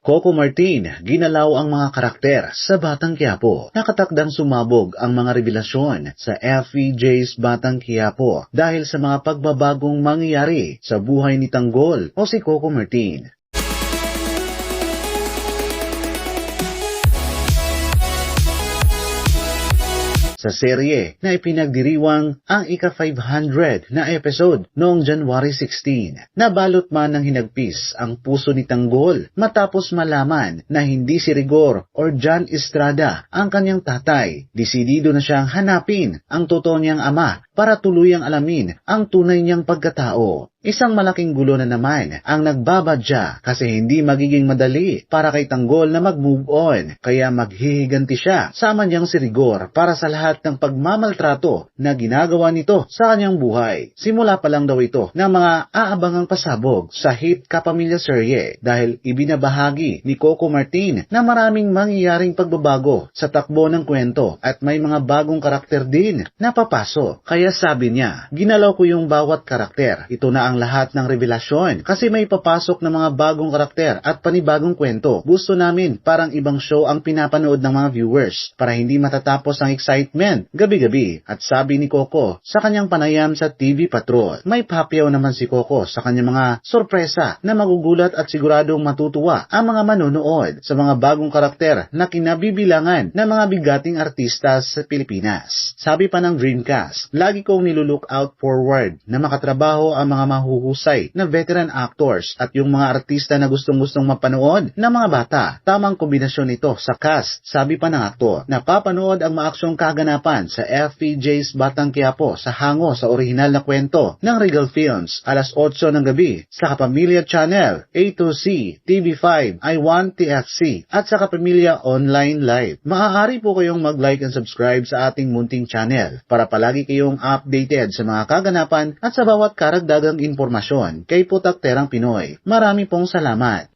Coco Martin, ginalaw ang mga karakter sa Batang Quiapo. Nakatakdang sumabog ang mga revelasyon sa FVJ's Batang Quiapo dahil sa mga pagbabagong mangyayari sa buhay ni Tanggol o si Coco Martin. Sa serye na ipinagdiriwang ang ika-500 na episode noong January 16. Nabalot man ng hinagpis ang puso ni Tanggol matapos malaman na hindi si Rigor or John Estrada ang kanyang tatay. Desidido na siyang hanapin ang totoo niyang ama para tuluyang alamin ang tunay niyang pagkatao. Isang malaking gulo na naman ang nagbabadya kasi hindi magiging madali para kay Tanggol na mag-move on, kaya maghihiganti siya sa ama niyang si Rigor para sa lahat ng pagmamaltrato na ginagawa nito sa kanyang buhay. Simula pa lang daw ito ng mga aabangang pasabog sa hit Kapamilya serye dahil ibinabahagi ni Coco Martin na maraming mangyayaring pagbabago sa takbo ng kwento at may mga bagong karakter din na papasok. Kaya sabi niya, ginalaw ko yung bawat karakter. Ito na ang lahat ng revelasyon kasi may papasok na mga bagong karakter at panibagong kwento. Gusto namin parang ibang show ang pinapanood ng mga viewers para hindi matatapos ang excitement gabi-gabi. At sabi ni Coco sa kanyang panayam sa TV Patrol, may papyaw naman si Coco sa kanyang mga sorpresa na magugulat at siguradong matutuwa ang mga manonood sa mga bagong karakter na kinabibilangan ng mga bigating artista sa Pilipinas. Sabi pa ng Dreamcast, lagi kong nilulook out forward na makatrabaho ang mga mahuhusay na veteran actors at yung mga artista na gustong-gustong mapanood ng mga bata. Tamang kombinasyon nito sa cast. Sabi pa ng aktor, napapanood ang maaksyong kaganapan sa FVJ's Batang Quiapo sa hango sa orihinal na kwento ng Regal Films alas 8 ng gabi sa Kapamilya Channel, A2C, TV5, I1 TFC at sa Kapamilya Online Live. Maaari po kayong mag-like and subscribe sa ating munting channel para palagi kayong updated sa mga kaganapan at sa bawat karagdagang impormasyon kay Putakterang Pinoy. Marami pong salamat.